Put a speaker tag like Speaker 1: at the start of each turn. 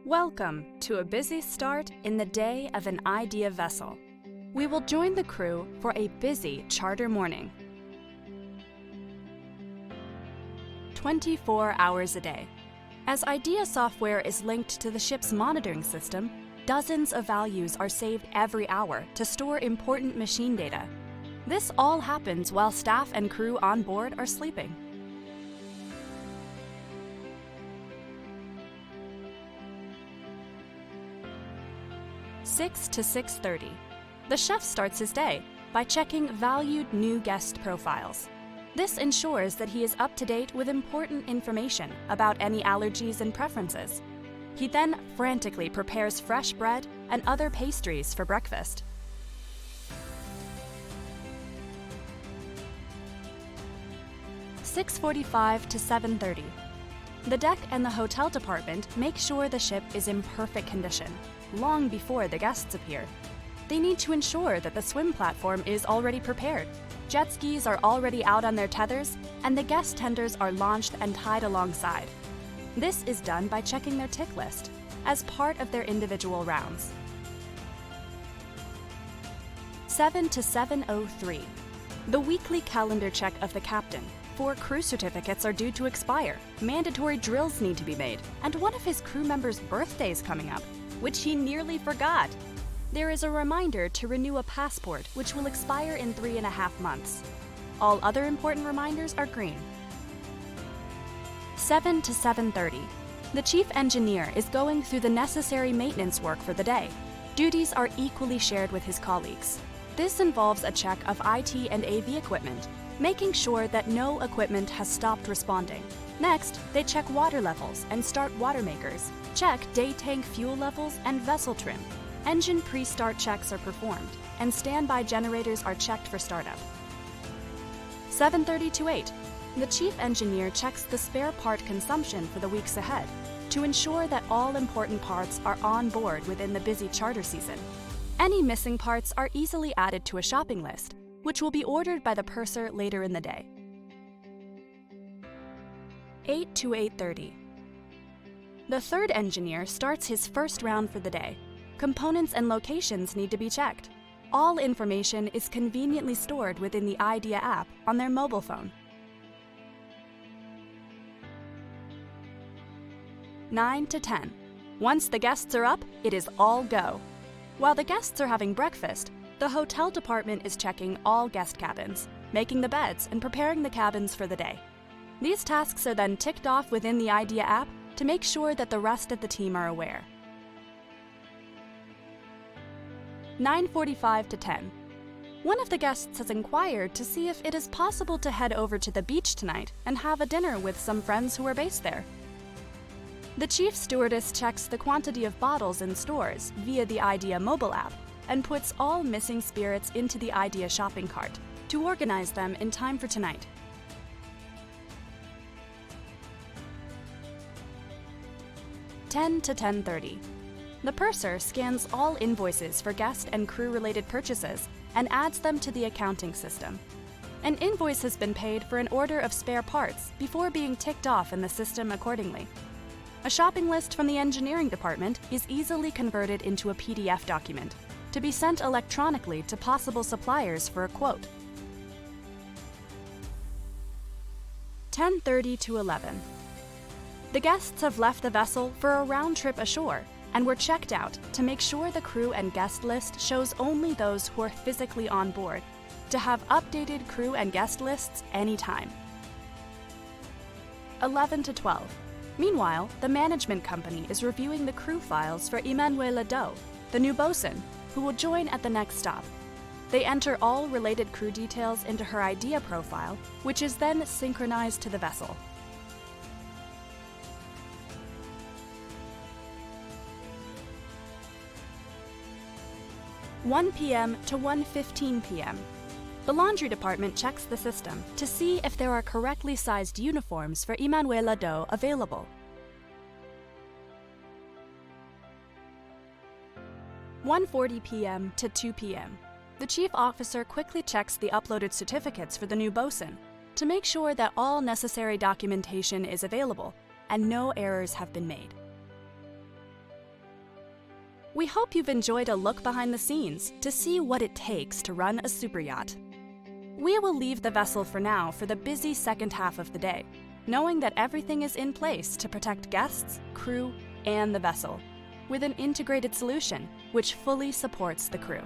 Speaker 1: Welcome to a busy start in the day of an Idea vessel. We will join the crew for a busy charter morning. 24 hours a day. As Idea software is linked to the ship's monitoring system, dozens of values are saved every hour to store important machine data. This all happens while staff and crew on board are sleeping. (6 to 6:30). The chef starts his day by checking valued new guest profiles. This ensures that he is up to date with important information about any allergies and preferences. He then frantically prepares fresh bread and other pastries for breakfast. (6:45 to 7:30). The deck and the hotel department make sure the ship is in perfect condition, long before the guests appear. They need to ensure that the swim platform is already prepared, jet skis are already out on their tethers, and the guest tenders are launched and tied alongside. This is done by checking their tick list as part of their individual rounds. 7 to 7:03. The weekly calendar check of the captain. 4 crew certificates are due to expire, mandatory drills need to be made, and one of his crew members' birthdays coming up, which he nearly forgot. There is a reminder to renew a passport, which will expire in 3.5 months. All other important reminders are green. 7 to 7:30. The chief engineer is going through the necessary maintenance work for the day. Duties are equally shared with his colleagues. This involves a check of IT and AV equipment, making sure that no equipment has stopped responding. Next, they check water levels and start water makers, check day tank fuel levels and vessel trim. Engine pre-start checks are performed, and standby generators are checked for startup. 7:30 to 8. The chief engineer checks the spare part consumption for the weeks ahead to ensure that all important parts are on board within the busy charter season. Any missing parts are easily added to a shopping list, which will be ordered by the purser later in the day. 8 to 8:30. The third engineer starts his first round for the day. Components and locations need to be checked. All information is conveniently stored within the Idea app on their mobile phone. 9 to 10. Once the guests are up, it is all go. While the guests are having breakfast, the hotel department is checking all guest cabins, making the beds and preparing the cabins for the day. These tasks are then ticked off within the Idea app to make sure that the rest of the team are aware. 9:45 to 10. One of the guests has inquired to see if it is possible to head over to the beach tonight and have a dinner with some friends who are based there. The chief stewardess checks the quantity of bottles in stores via the Idea mobile app and puts all missing spirits into the Idea shopping cart to organize them in time for tonight. (10 to 10:30). The purser scans all invoices for guest and crew-related purchases and adds them to the accounting system. An invoice has been paid for an order of spare parts before being ticked off in the system accordingly. A shopping list from the engineering department is easily converted into a PDF document to be sent electronically to possible suppliers for a quote. 10:30 to 11. The guests have left the vessel for a round trip ashore and were checked out to make sure the crew and guest list shows only those who are physically on board, to have updated crew and guest lists anytime. 11 to 12. Meanwhile, the management company is reviewing the crew files for Emanuela Doe, the new bosun, who will join at the next stop. They enter all related crew details into her Idea profile, which is then synchronized to the vessel. 1 p.m. to 1:15 p.m. The laundry department checks the system to see if there are correctly sized uniforms for Emanuela Doe available. 1:40 p.m. to 2 p.m. The chief officer quickly checks the uploaded certificates for the new bosun to make sure that all necessary documentation is available and no errors have been made. We hope you've enjoyed a look behind the scenes to see what it takes to run a superyacht. We will leave the vessel for now for the busy second half of the day, knowing that everything is in place to protect guests, crew, and the vessel, with an integrated solution which fully supports the crew.